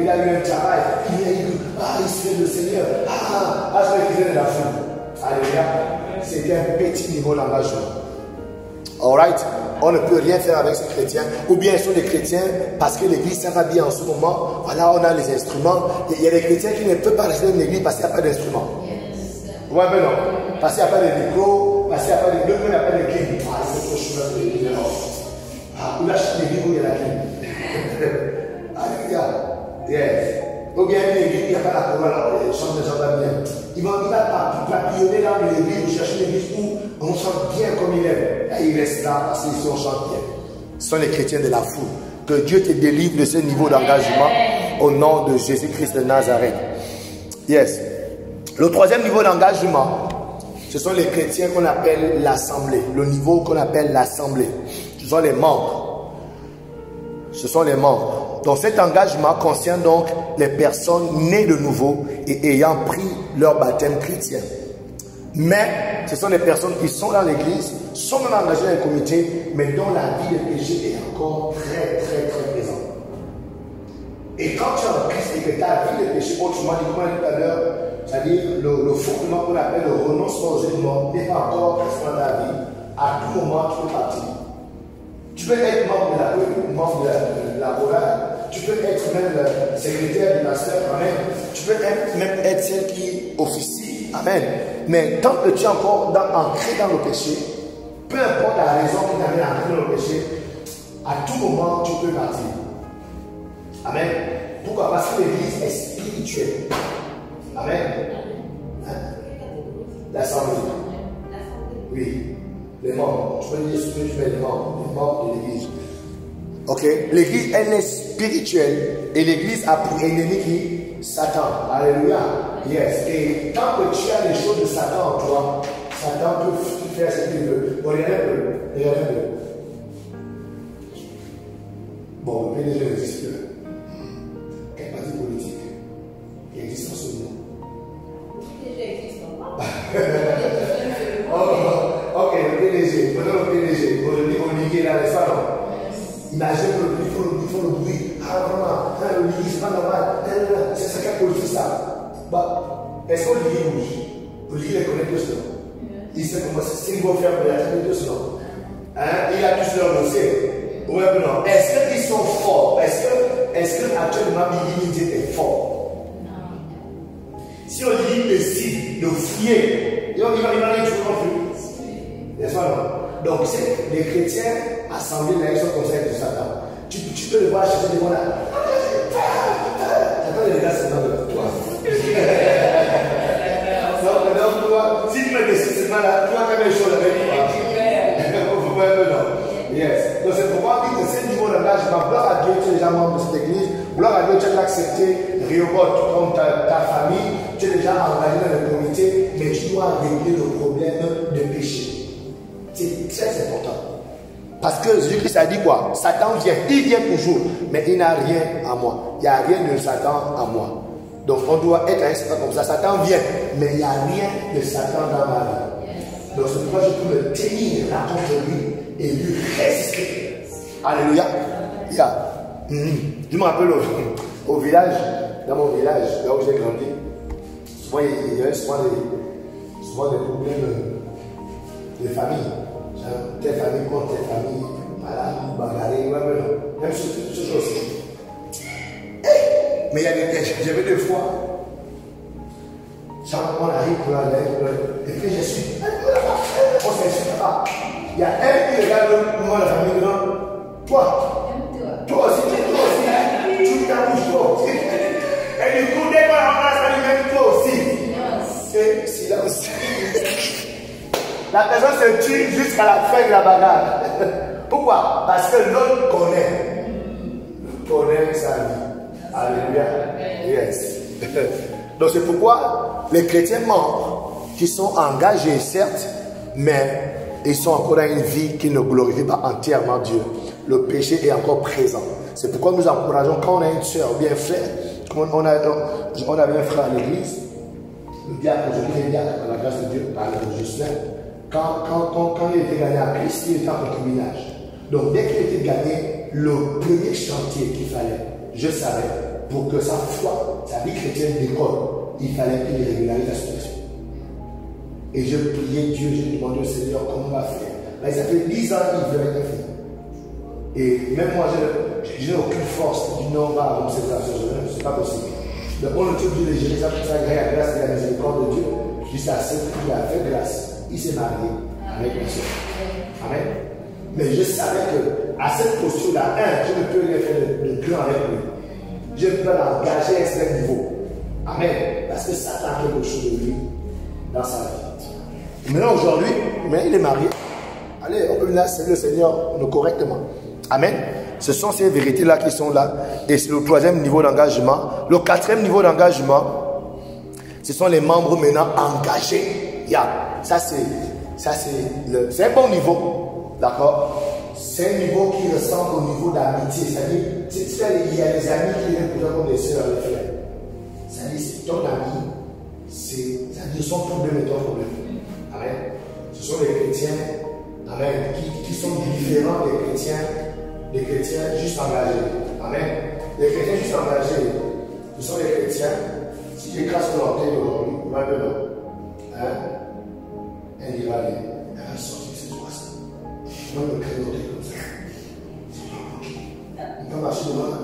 a eu un travail. Il a eu, il se fait le Seigneur. Je vais quitter de la foule. Alléluia. C'est un petit niveau d'engagement. Alright? On ne peut rien faire avec ces chrétiens. Ou bien ils sont des chrétiens parce que l'église ça va bien en ce moment. Voilà, on a les instruments. Il y a des chrétiens qui ne peuvent pas rester dans l'église parce qu'il n'y a pas d'instruments. Ouais, mais non. Parce qu'il n'y a pas de micro, parce qu'il n'y a pas de clim. Il n'y a pas de clim. C'est trop chaud dans l'église. Où la chaque église où il y a la clim. Alléluia. Yes. Ou bien l'église, il n'y a pas la couronne, les chants de gens bien. Il va papillonner dans l'église, vous cherchez l'église où on chante bien comme il aime. Et il reste là parce qu'ils sont chante bien. Ce sont les chrétiens de la foule. Que Dieu te délivre de ce niveau d'engagement au nom de Jésus-Christ de Nazareth. Yes. Le troisième niveau d'engagement, ce sont les chrétiens qu'on appelle l'assemblée. Le niveau qu'on appelle l'assemblée. Ce sont les membres. Ce sont les membres. Donc cet engagement concerne donc les personnes nées de nouveau et ayant pris leur baptême chrétien. Mais ce sont des personnes qui sont dans l'église, sont même engagées dans les comités, mais dont la vie de péché est encore très présente. Et quand tu es en Christ et que ta vie de péché, autrement dit, comme on a dit tout à l'heure, c'est-à-dire le fondement qu'on appelle le renoncement aux éléments n'est pas encore présent dans ta vie, à tout moment tu peux partir. Tu peux être membre de la chorale, tu peux être même secrétaire du pasteur, amen. Tu peux même être celle qui officie, amen. Mais tant que tu es encore ancré dans le péché, peu importe la raison qui t'amène à entrer dans le péché, à tout moment tu peux partir. Amen. Pourquoi? Parce que l'église est spirituelle. Amen. Hein? L'assemblée. Oui. Les membres. Tu peux dire ce que tu mets les membres de l'église. Ok? L'église, elle est spirituelle. Et l'église a pour ennemi qui? Satan. Alléluia. Yes. Et tant que tu as les choses de Satan en toi, Satan peut faire ce qu'il veut. Bon, regardez un peu. Bon, le PDG existe. Quel parti politique qui existe en ce moment? Le PDG existe pas. Ok, le PDG. Prenons le PDG. Olivier là, les salons. Imagine ils font le bruit. Ah, vraiment, Olivier, c'est pas normal. C'est quel politique ça? Bah, est-ce qu'Olivier bouge? Olivier les connaît tous, non? Il sait comment c'est. S'il va faire, il a tous, non? Il a tous leur dossier. Oui, non. Est-ce qu'ils sont forts? Est-ce que actuellement Billy est fort? Non. Si Olivier décide de fouiller, il va aller toujours non plus. N'est-ce pas, non? Donc, c'est les chrétiens assemblés là, ils sont conseillés de Satan. Tu peux le voir chercher des mots là. Attends, les gars, c'est dans le toi. Donc, toi, si tu me là, tu vois quelque chose avec toi. Vous pouvez un peu non. Yes. Donc c'est pourquoi on dit que ce niveau d'engagement, gloire à Dieu, tu es déjà membre de cette église, gloire à Dieu, tu as accepté Rehoboth comme ta famille, tu es déjà engagé dans le comité, mais tu dois régler le problème de péché. C'est très important. Parce que Jésus-Christ a dit quoi? Satan vient, il vient toujours, mais il n'a rien à moi. Il n'y a rien de Satan à moi. Donc on doit être un Satan comme ça. Satan vient, mais il n'y a rien de Satan dans ma vie. Donc c'est pourquoi je peux me tenir là contre lui et lui résister. Alléluia. Je me rappelle au village, dans mon village, là où j'ai grandi, souvent il y avait souvent des problèmes de famille. Telle famille contre telle famille, malade, bagarré, même ce chose. Mais il y a j'avais deux fois, on arrive pour la lettre, et puis je suis, on ne s'insulte pas. Il y a un qui regarde le de la famille, non? Toi aussi, tu t'amuses toi aussi. Et du coup, dès qu'on embrasse, elle même toi aussi. Et silence. La personne se tue jusqu'à la fin de la bagarre. Pourquoi? Parce que l'autre connaît sa vie. Alléluia. Yes. Donc c'est pourquoi les chrétiens membres qui sont engagés, certes, mais ils sont encore dans une vie qui ne glorifie pas entièrement Dieu. Le péché est encore présent. C'est pourquoi nous encourageons, quand on a une soeur ou bien un frère, on avait un frère à l'église, le diacre, aujourd'hui est diacre, par la grâce de Dieu, par le Justin. Quand il était gagné à Christ, il était en concubinage. Donc dès qu'il était gagné, le premier chantier qu'il fallait, je savais, pour que sa foi, sa vie chrétienne décolle, il fallait qu'il régularise la situation. Et je priais Dieu, je demandais au Seigneur comment on va faire. Là, ça fait 10 ans qu'il veut rien faire. Et même moi, je n'ai aucune force. Je dis non, va, on sait pas, c'est pas possible. Donc on le tue Dieu de gérer ça, pour ça, grâce à la miséricorde de Dieu. Je dis ça, c'est qu'il a fait grâce. Il s'est marié avec une soeur. Amen. Mais je savais que à cette posture-là, je ne peux rien faire de grand avec lui. Je peux l'engager à un certain niveau. Amen. Parce que Satan a quelque chose de lui dans sa vie. Maintenant, aujourd'hui, il est marié. Allez, on peut venir servir le Seigneur correctement. Amen. Ce sont ces vérités-là qui sont là. Et c'est le troisième niveau d'engagement. Le quatrième niveau d'engagement, ce sont les membres maintenant engagés. Ça c'est un bon niveau, d'accord? C'est un niveau qui ressemble au niveau d'amitié. C'est-à-dire, il y a des amis qui viennent pour toi comme des soeurs et des frères. C'est-à-dire, c'est ton ami, c'est-à-dire son problème et ton problème. Amen. Ce sont les chrétiens, amen, qui sont différents des chrétiens juste engagés. Amen. Les chrétiens juste engagés, ce sont les chrétiens. Si j'écrase sur l'orteil aujourd'hui, elle dira, elle va sortir cette fois-ci. Je vais me créer l'orteil comme ça. Il va marcher devant la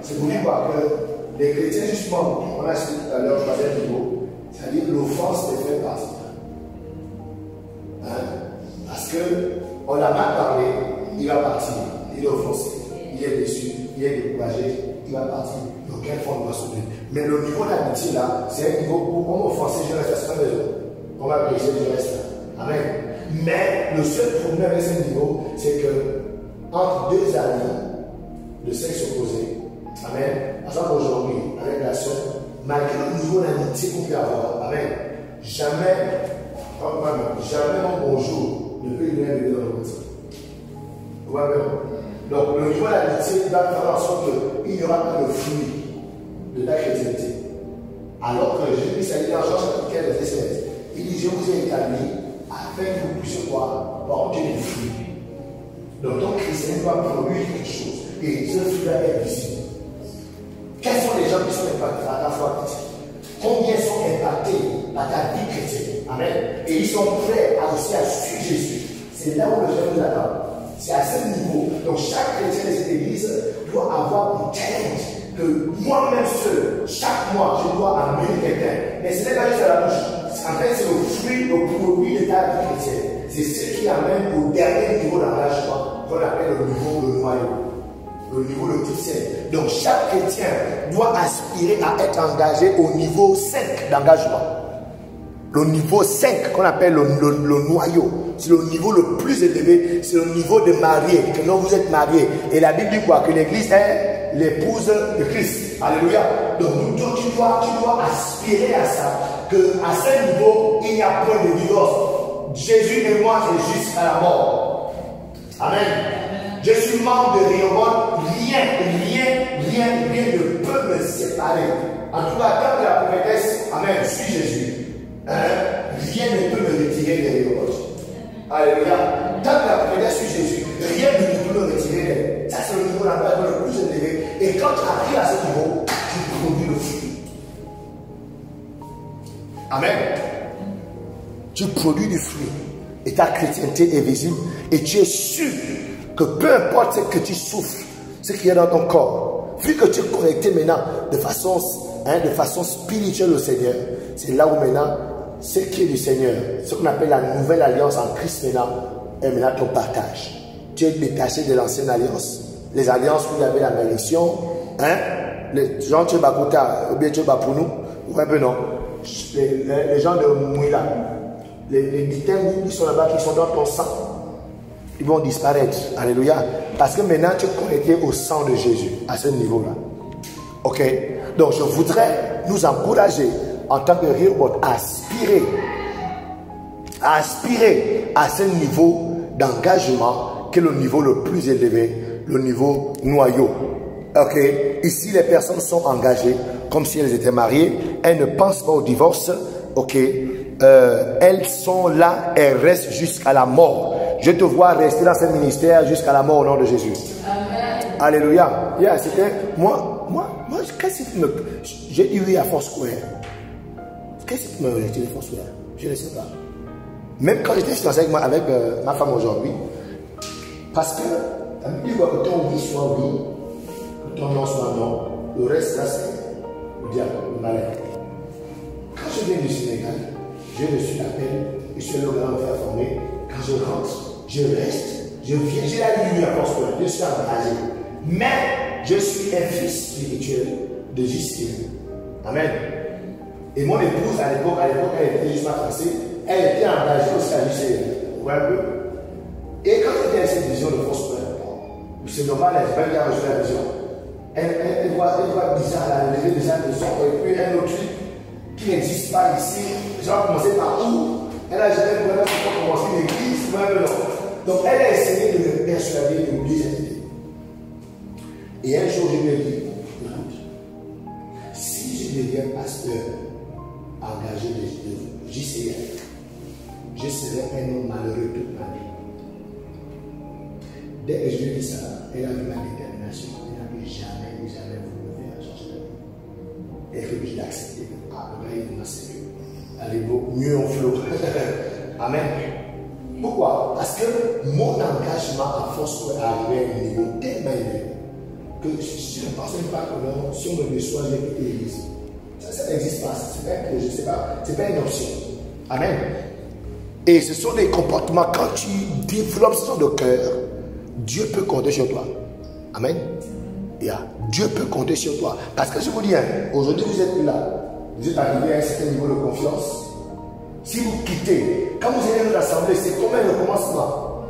c'est pour dire que les chrétiens, justement, on a expliqué tout à l'heure, troisième niveau, c'est-à-dire l'offense est faite par Satan. Parce qu'on l'a mal parlé, il va partir, il est offensé, il est déçu, il est découragé, il va partir. Donc, quel fond doit se donner. Mais le niveau d'amitié là, c'est un niveau où on m'offenser, je reste à la maison. On va briser, je reste là. Amen. Mais le seul problème avec ce niveau, c'est que entre deux amis de sexe opposé, amen, par exemple aujourd'hui, avec la soeur, malgré le niveau d'amitié qu'on peut avoir, amen, jamais mon bonjour ne peut lui donner dans le côté. Donc le niveau d'amitié va faire en sorte qu'il n'y aura pas de fruit de ta chrétienté. Alors que Jésus a dit dans Jean chapitre 15, verset 16, il dit, je vous ai établi afin que vous puissiez porter des fruits. Donc ton chrétien doit produire quelque chose. Et ce fruit-là est visible. Quels sont les gens qui sont impactés par ta foi chrétienne? Combien sont impactés par ta vie chrétienne? Amen. Et ils sont prêts aussi à suivre Jésus. C'est là où le Seigneur nous attend. C'est à ce niveau. Donc chaque chrétien de cette église doit avoir une challenge. Que moi-même seul, chaque mois, je dois amener quelqu'un. Mais ce n'est pas juste à la bouche. En fait, c'est le fruit, le produit de ta vie chrétienne. C'est ce qui amène au dernier niveau d'engagement qu'on appelle le niveau de noyau. Le niveau de tout saint. Donc chaque chrétien doit aspirer à être engagé au niveau 5 d'engagement. Le niveau 5, qu'on appelle le noyau, c'est le niveau le plus élevé, c'est le niveau de marié, que non vous êtes marié. Et la Bible dit quoi? Que l'église est l'épouse de Christ. Alléluia. Donc tu dois aspirer à ça, qu'à ce niveau, il n'y a point de divorce. Jésus et moi, c'est jusqu'à la mort. Amen. Je suis membre de Rehoboth, rien ne peut me séparer. En tout cas, tant que la prophétesse, amen, suit Jésus, rien ne peut me retirer de Rehoboth. Alléluia. Tant que la prophétesse suit Jésus, rien ne peut me retirer d'elle. Ça, c'est le niveau le plus élevé. Et quand tu arrives à ce niveau, tu produis le fruit. Amen. Tu produis du fruit. Et ta chrétienté est visible. Et tu es sûr que peu importe ce que tu souffres, ce qu'il y a dans ton corps, vu que tu es connecté maintenant de façon spirituelle au Seigneur, c'est là où maintenant, ce qui est du Seigneur, ce qu'on appelle la nouvelle alliance en Christ maintenant, est maintenant ton partage. Tu es détaché de l'ancienne alliance. Les alliances où il y avait la malédiction, les gens de Bakota, ou bien de Bapounou, ou un peu non, les gens de Mouila, les mitains qui sont là-bas, qui sont dans ton sang, ils vont disparaître. Alléluia. Parce que maintenant, tu es connecté au sang de Jésus, à ce niveau-là. Ok? Donc, je voudrais nous encourager, en tant que Rehoboth, à aspirer à ce niveau d'engagement qui est le niveau le plus élevé, le niveau noyau. Ok? Ici, les personnes sont engagées comme si elles étaient mariées. Elles ne pensent pas au divorce. Ok? Elles sont là, elles restent jusqu'à la mort. Je te vois rester dans ce ministère jusqu'à la mort au nom de Jésus. Amen. Alléluia. Yeah, c'était moi, qu'est-ce qui me. J'ai dit oui à Foursquare. Qu'est-ce qui me retient de Foursquare? Je ne sais pas. Même quand j'étais fiancé avec ma femme aujourd'hui, parce que la Bible dit que ton oui soit oui, que ton non soit non, le reste là c'est le diable, le malin. Quand je viens du Sénégal, j'ai reçu l'appel, je suis allé au grand frère formé. Quand je rentre, je reste, je viens, j'ai la lumière à Foursquare, je suis engagé. Mais je suis un fils spirituel de Justine. Amen. Et mon épouse, à l'époque, elle était juste fiancée, elle était engagée aussi à Justine. Vous voyez un peu? Et quand elle était à cette vision de Foursquare, c'est normal, elle n'a pas bien reçu la vision. Elle voit bizarre, elle a levé déjà de son, et puis un autre truc qui n'existe pas ici. Les gens ont commencé par où? Elle a jamais vraiment commencé une église, donc elle a essayé de me persuader d'oublier cette idée. Et un jour, je lui ai dit, écoute, si je deviens pasteur engagé de JCL, je serai un homme malheureux toute ma vie. Dès que je lui ai dit ça, elle a vu ma détermination. Elle n'a plus jamais voulu me faire changer de vie. Et que je l'ai accepté. Ah, non, c'est mieux. Allez, mieux en flot. Amen. Pourquoi? Parce que mon engagement à force est arrivé à un niveau tellement élevé que je ne pensais pas que non, si on me déçoit, j'ai quitté l'église. Ça n'existe pas. C'est pas une option. Amen. Et ce sont des comportements, quand tu développes ce genre de cœur, Dieu peut compter sur toi. Amen. Yeah. Dieu peut compter sur toi. Parce que je vous dis, aujourd'hui vous êtes là, vous êtes arrivé à un certain niveau de confiance. Si vous quittez, quand vous allez nous rassembler, c'est comme le commencement.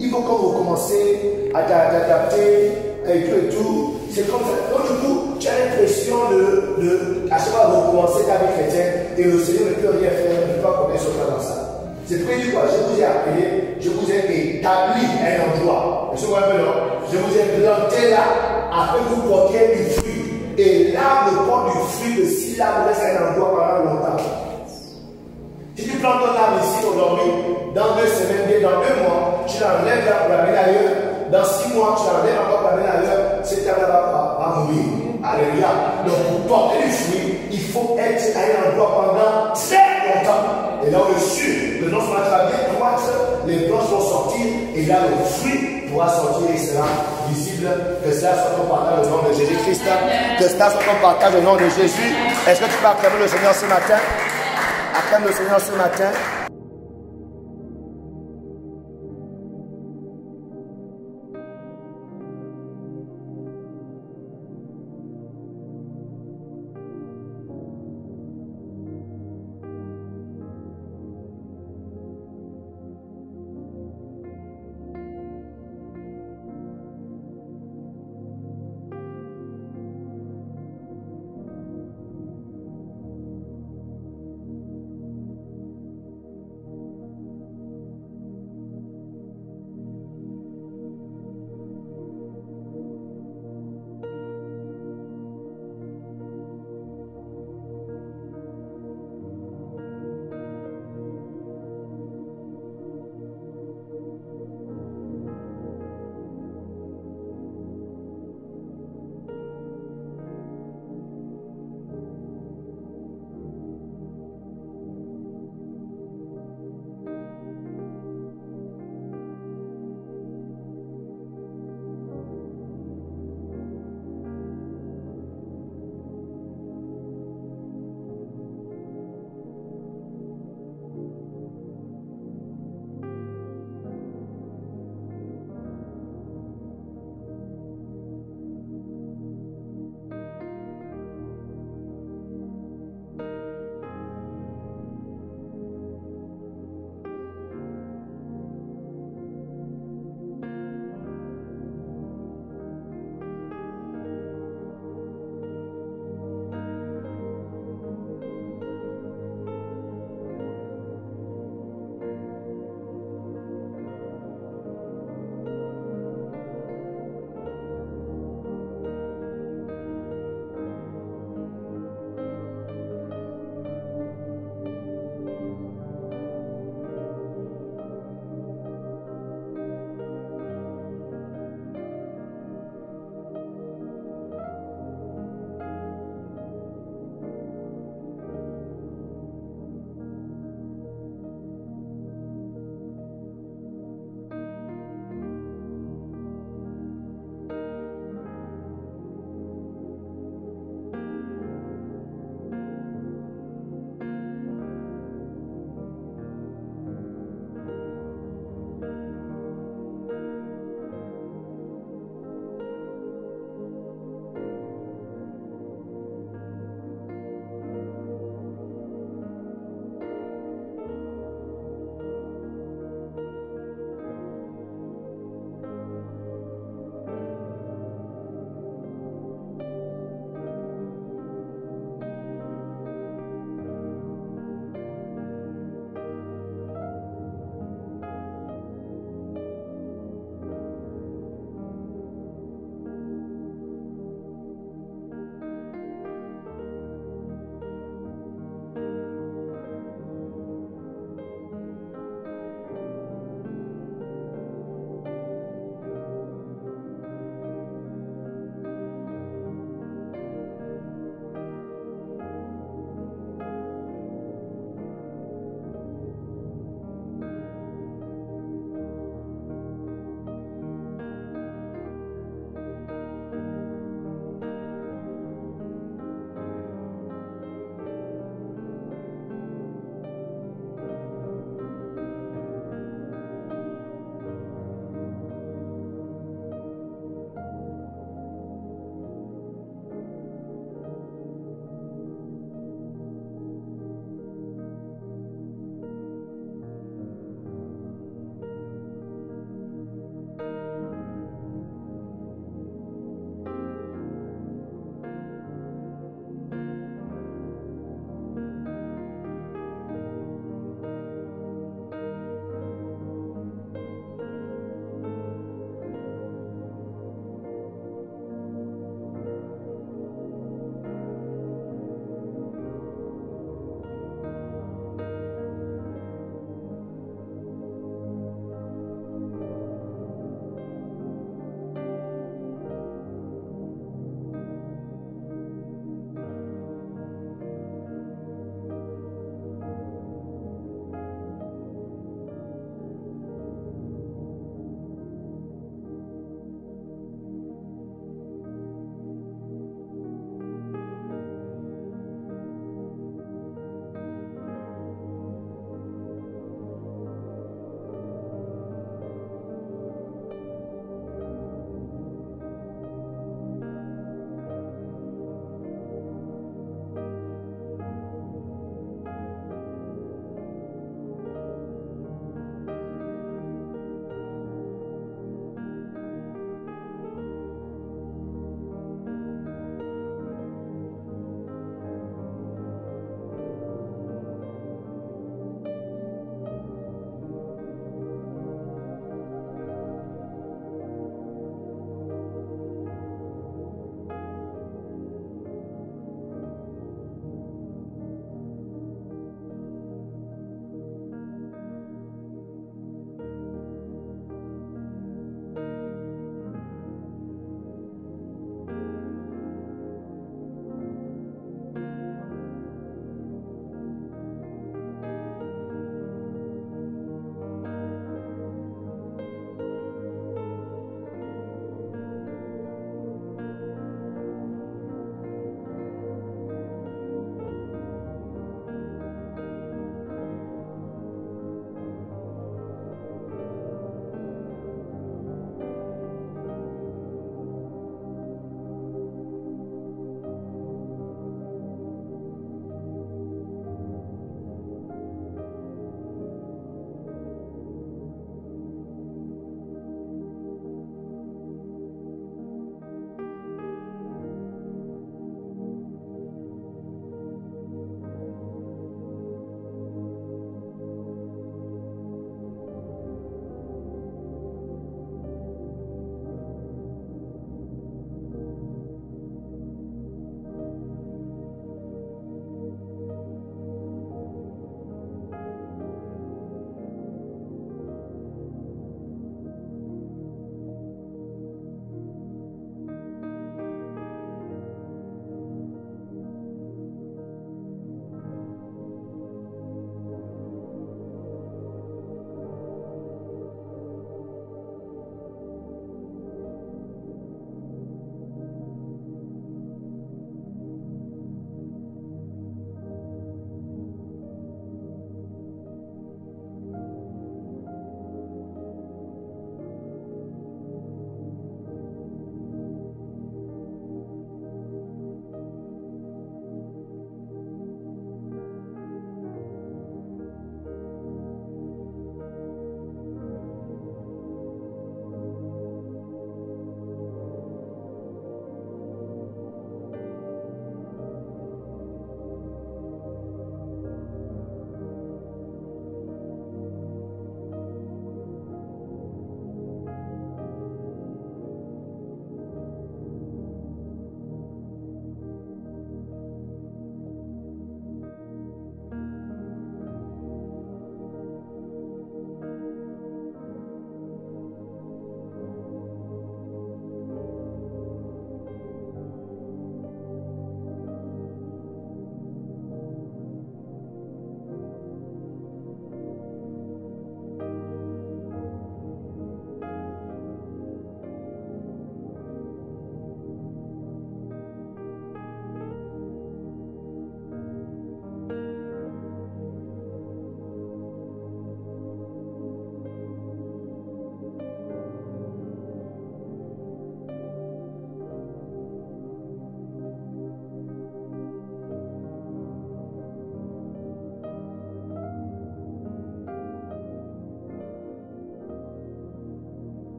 Il faut que vous commencez à t'adapter et tout. C'est comme ça. Donc du coup, tu as l'impression à chaque fois vous commencez ta vie chrétienne et le Seigneur ne peut rien faire, ne peut pas connaître sur toi dans ça. C'est prévu quoi? Je vous ai appelé, je vous ai établi un endroit. Je vous ai planté là afin que vous portiez du fruit. Et l'arbre porte du fruit de 6 l'arbre reste un endroit pendant longtemps. Si tu plantes ton arbre ici aujourd'hui, dans 2 semaines, bien dans 2 mois, tu l'enlèves là pour l'amener ailleurs. Dans 6 mois, tu l'enlèves encore pour l'amener ailleurs. Cet arbre va mourir. Alléluia. Donc pour porter du fruit, il faut être à un endroit pendant très longtemps. Et là, on est sûr que non seulement tu vas bien croître, les branches vont sortir, et là, le fruit pourra sortir et sera visible. Que cela soit ton partage au nom de Jésus-Christ. Que cela soit ton partage au nom de Jésus. Est-ce que tu peux acclamer le Seigneur ce matin? Acclame le Seigneur ce matin.